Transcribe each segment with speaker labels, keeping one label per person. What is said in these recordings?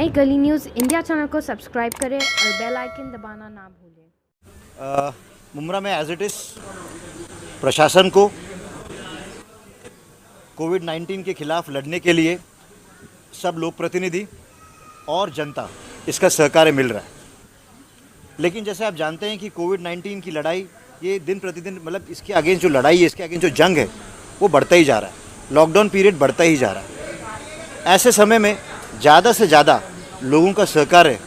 Speaker 1: नई गली news India channel को सब्सक्राइब करें और बेल आइकन दबाना ना भूलें।
Speaker 2: मुमरा में एज इट इज़ प्रशासन को कोविड-19 के खिलाफ लड़ने के लिए सब लोक प्रतिनिधि और जनता इसका सहकार्य मिल रहा है। लेकिन जैसे आप जानते हैं कि कोविड-19 की लड़ाई ये दिन प्रतिदिन मतलब इसके अगेंस्ट जो लड़ाई है, इसके अगेंस्ट जो जंग है वो बढ़ता ही जा रहा है। लॉकडाउन पीरियड बढ़ता ही जा रहा है। ऐसे समय में ज़्यादा से ज़्यादा लोगों का सहकार्य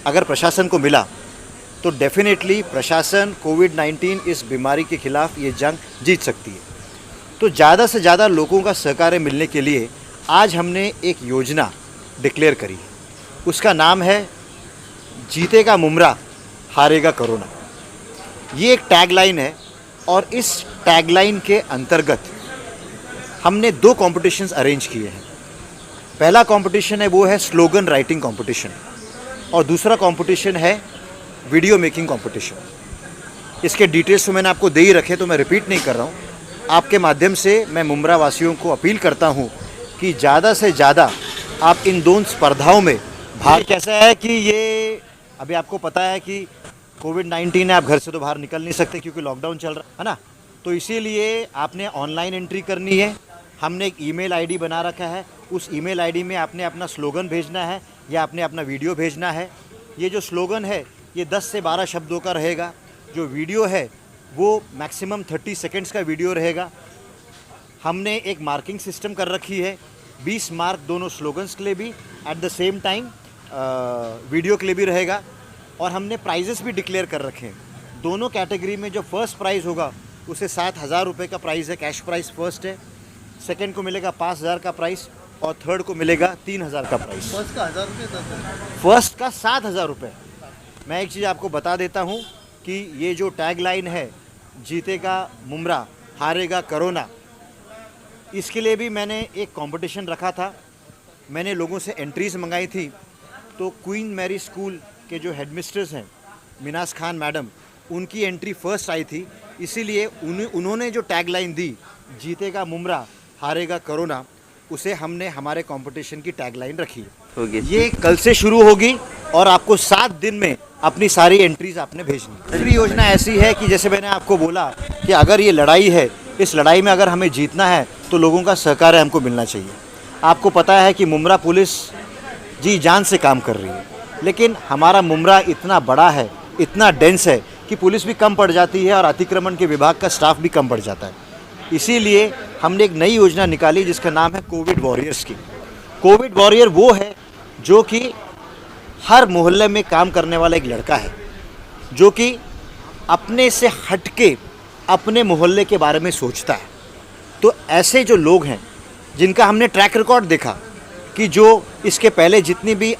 Speaker 2: अगर प्रशासन को मिला तो डेफिनेटली प्रशासन कोविड-19 इस बीमारी के खिलाफ ये जंग जीत सकती है। तो ज़्यादा से ज़्यादा लोगों का सहकार्य मिलने के लिए आज हमने एक योजना डिक्लेयर करी है। उसका नाम है जीतेगा मुमरा, हारेगा कोरोना। ये एक टैगलाइन है और इस टैगलाइन के अंतर्गत हमने 2 कॉम्पिटिशन्स अरेंज किए हैं। पहला कंपटीशन है वो है स्लोगन राइटिंग कंपटीशन और दूसरा कंपटीशन है वीडियो मेकिंग कंपटीशन। इसके डिटेल्स तो मैंने आपको दे ही रखे, तो मैं रिपीट नहीं कर रहा हूँ। आपके माध्यम से मैं मुमरा वासियों को अपील करता हूँ कि ज़्यादा से ज़्यादा आप इन दोनों स्पर्धाओं में भाग। कैसा है कि ये अभी आपको पता है कि कोविड-19 है, आप घर से तो बाहर निकल नहीं सकते क्योंकि लॉकडाउन चल रहा है ना। तो इसीलिए आपने ऑनलाइन एंट्री करनी है। हमने एक ईमेल आईडी बना रखा है। उस ईमेल आईडी में आपने अपना स्लोगन भेजना है या आपने अपना वीडियो भेजना है। ये जो स्लोगन है ये 10 से 12 शब्दों का रहेगा। जो वीडियो है वो मैक्सिमम 30 सेकेंड्स का वीडियो रहेगा। हमने एक मार्किंग सिस्टम कर रखी है, 20 मार्क दोनों स्लोगन्स के लिए भी, at the same time video के लिए भी रहेगा। और हमने प्राइजेस भी डिक्लेयर कर रखे हैं। दोनों कैटेगरी में जो फर्स्ट प्राइज़ होगा उसे 7,000 रुपये का प्राइज़ है, कैश प्राइस फर्स्ट है। सेकंड को मिलेगा 5,000 का प्राइस और थर्ड को मिलेगा 3,000 का प्राइस।
Speaker 3: फर्स्ट का 1,000 रुपये था,
Speaker 2: फर्स्ट का 7,000 रुपये। मैं एक चीज़ आपको बता देता हूँ कि ये जो टैगलाइन है जीतेगा मुमरा, हारेगा कोरोना, इसके लिए भी मैंने एक कंपटीशन रखा था। मैंने लोगों से एंट्रीज मंगाई थी। तो क्वीन मैरी स्कूल के जो हेडमिस्ट्रेस हैं मिनास खान मैडम, उनकी एंट्री फर्स्ट आई थी। इसीलिए उन्होंने जो टैगलाइन दी जीतेगा मुमरा, हारेगा कोरोना, उसे हमने हमारे कंपटीशन की टैगलाइन रखी है। ये कल से शुरू होगी और आपको 7 दिन में अपनी सारी एंट्रीज आपने भेजनी। दूसरी योजना ऐसी है कि जैसे मैंने आपको बोला कि अगर ये लड़ाई है, इस लड़ाई में अगर हमें जीतना है तो लोगों का सहकार्य हमको मिलना चाहिए। आपको पता है कि मुमरा पुलिस जी जान से काम कर रही है, लेकिन हमारा मुमरा इतना बड़ा है, इतना डेंस है कि पुलिस भी कम पड़ जाती है और अतिक्रमण के विभाग का स्टाफ भी कम पड़ जाता है। इसीलिए हमने एक नई योजना निकाली जिसका नाम है कोविड वॉरियर्स की। कोविड वॉरियर वो है जो कि हर मोहल्ले में काम करने वाला एक लड़का है, जो कि अपने से हटके अपने मोहल्ले के बारे में सोचता है। तो ऐसे जो लोग हैं जिनका हमने ट्रैक रिकॉर्ड देखा कि जो इसके पहले जितने भी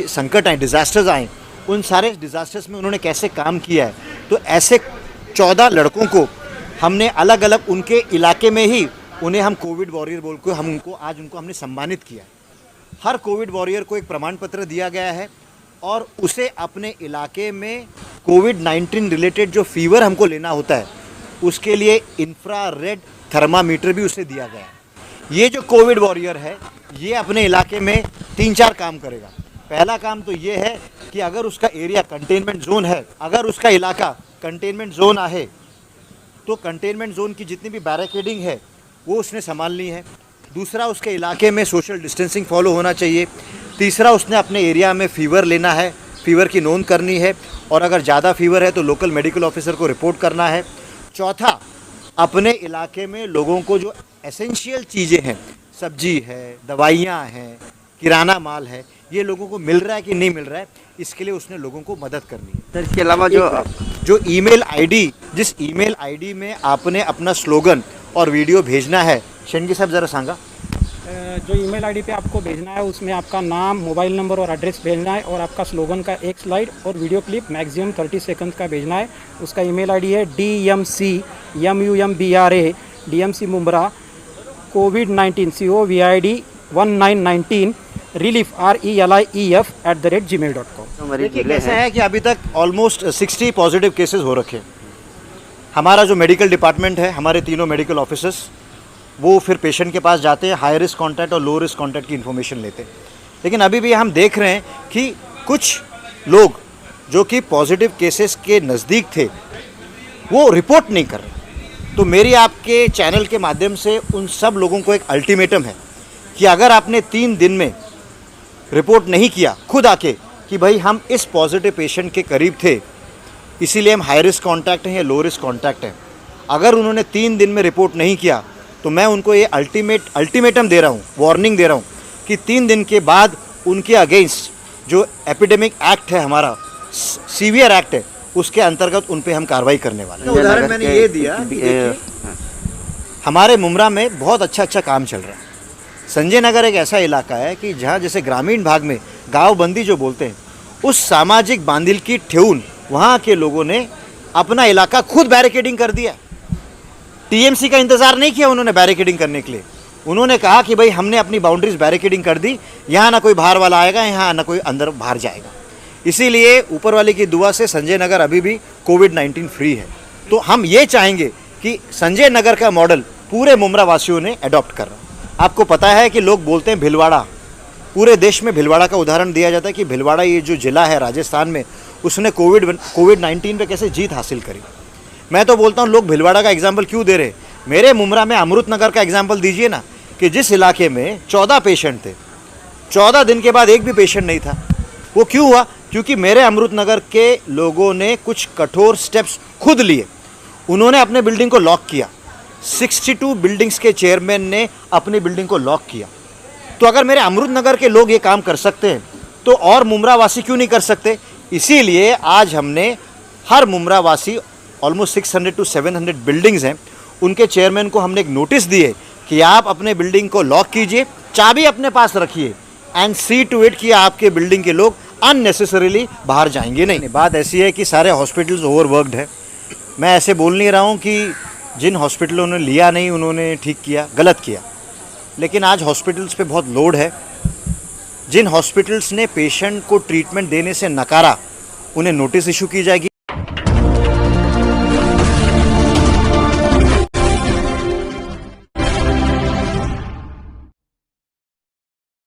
Speaker 2: संकट आए, डिज़ास्टर्स आए, उन सारे डिज़ास्टर्स में उन्होंने कैसे काम किया है। तो ऐसे 14 लड़कों को हमने अलग अलग उनके इलाके में ही उन्हें हम कोविड वॉरियर बोल के उनको हमने सम्मानित किया। हर कोविड वॉरियर को एक प्रमाण पत्र दिया गया है और उसे अपने इलाके में कोविड-19 रिलेटेड जो फीवर हमको लेना होता है उसके लिए इंफ्रारेड थर्मामीटर भी उसे दिया गया है। ये जो कोविड वॉरियर है ये अपने इलाके में 3-4 काम करेगा। पहला काम तो ये है कि अगर उसका एरिया कंटेनमेंट जोन है, अगर उसका इलाका कंटेनमेंट जोन है तो कंटेनमेंट जोन की जितनी भी बैरिकेडिंग है वो उसने संभालनी है। दूसरा, उसके इलाके में सोशल डिस्टेंसिंग फॉलो होना चाहिए। तीसरा, उसने अपने एरिया में फ़ीवर लेना है, फ़ीवर की नोंद करनी है और अगर ज़्यादा फीवर है तो लोकल मेडिकल ऑफिसर को रिपोर्ट करना है। चौथा, अपने इलाके में लोगों को जो एसेंशियल चीज़ें हैं, सब्जी है, दवाइयाँ हैं, किराना माल है, ये लोगों को मिल रहा है कि नहीं मिल रहा है, इसके लिए उसने लोगों को मदद करनी है।
Speaker 3: सर इसके अलावा
Speaker 2: जो ईमेल आईडी, जिस ईमेल आईडी में आपने अपना स्लोगन और वीडियो भेजना है, शेंगी साहब ज़रा सांगा।
Speaker 4: जो ईमेल आईडी पे आपको भेजना है उसमें आपका नाम, मोबाइल नंबर और एड्रेस भेजना है और आपका स्लोगन का एक स्लाइड और वीडियो क्लिप मैक्सिमम 30 सेकंड का भेजना है। उसका ईमेल आईडी है DMCMUMBRA DMC Mumbra COVID-19 COVID-19 relief RELIEF@gmail.com।
Speaker 2: देखिए कैसा है कि अभी तक ऑलमोस्ट 60 पॉजिटिव केसेस हो रखे हैं। हमारा जो मेडिकल डिपार्टमेंट है, हमारे तीनों मेडिकल ऑफिसर्स वो फिर पेशेंट के पास जाते हैं, हाई रिस्क कॉन्टैक्ट और लो रिस्क कॉन्टैक्ट की इन्फॉर्मेशन लेते हैं। लेकिन अभी भी हम देख रहे हैं कि कुछ लोग जो कि पॉजिटिव केसेस के नज़दीक थे वो रिपोर्ट नहीं कर रहे। तो मेरी आपके चैनल के माध्यम से उन सब लोगों को एक अल्टीमेटम है कि अगर आपने 3 दिन में रिपोर्ट नहीं किया खुद आके कि भाई हम इस पॉजिटिव पेशेंट के करीब थे, इसीलिए हम हाई रिस्क कॉन्टैक्ट हैं या लो रिस्क कॉन्टैक्ट हैं, अगर उन्होंने 3 दिन में रिपोर्ट नहीं किया तो मैं उनको ये अल्टीमेटम दे रहा हूँ, वार्निंग दे रहा हूँ कि 3 दिन के बाद उनके अगेंस्ट जो एपिडेमिक एक्ट है हमारा, सीवियर एक्ट है, उसके अंतर्गत उन पे हम कार्रवाई करने वाले हैं। उदाहरण मैंने ये दिया कि देखिए हमारे मुमरा में बहुत अच्छा काम चल रहा है। संजय नगर एक ऐसा इलाका है कि जहाँ जैसे ग्रामीण भाग में गांव बंदी जो बोलते हैं, उस सामाजिक बांधिल की ठेउन वहाँ के लोगों ने अपना इलाका खुद बैरिकेडिंग कर दिया। टीएमसी का इंतज़ार नहीं किया उन्होंने बैरिकेडिंग करने के लिए। उन्होंने कहा कि भाई हमने अपनी बाउंड्रीज बैरिकेडिंग कर दी, यहाँ ना कोई बाहर वाला आएगा, यहाँ ना कोई अंदर बाहर जाएगा। इसीलिए ऊपर वाले की दुआ से संजय नगर अभी भी कोविड-19 फ्री है। तो हम ये चाहेंगे कि संजय नगर का मॉडल पूरे मुमरा वासियों ने अडॉप्ट कर रहा। आपको पता है कि लोग बोलते हैं भिलवाड़ा, पूरे देश में भिलवाड़ा का उदाहरण दिया जाता है कि भिलवाड़ा ये जो ज़िला है राजस्थान में, उसने कोविड-19 पे कैसे जीत हासिल करी। मैं तो बोलता हूँ लोग भिलवाड़ा का एग्जाम्पल क्यों दे रहे, मेरे मुमरा में अमृत नगर का एग्जाम्पल दीजिए ना, कि जिस इलाके में 14 पेशेंट थे, 14 दिन के बाद एक भी पेशेंट नहीं था। वो क्यों हुआ? क्योंकि मेरे अमृत नगर के लोगों ने कुछ कठोर स्टेप्स खुद लिए। उन्होंने अपने बिल्डिंग को लॉक किया। 62 बिल्डिंग्स के चेयरमैन ने अपनी बिल्डिंग को लॉक किया। तो अगर मेरे अमृत नगर के लोग ये काम कर सकते हैं तो और मुमरावासी क्यों नहीं कर सकते? इसीलिए आज हमने हर मुमरावासी, ऑलमोस्ट 600 to 700 बिल्डिंग्स हैं, उनके चेयरमैन को हमने एक नोटिस दिए कि आप अपने बिल्डिंग को लॉक कीजिए, चाबी अपने पास रखिए एंड सी टू इट कि आपके बिल्डिंग के लोग अननेसेसरीली बाहर जाएंगे नहीं। बात ऐसी है कि सारे हॉस्पिटल्स ओवरवर्कड है। मैं ऐसे बोल नहीं रहा हूँ कि जिन हॉस्पिटलों ने लिया नहीं उन्होंने ठीक किया, गलत किया, लेकिन आज हॉस्पिटल्स पे बहुत लोड है। जिन हॉस्पिटल्स ने पेशेंट को ट्रीटमेंट देने से नकारा, उन्हें नोटिस इशू की जाएगी।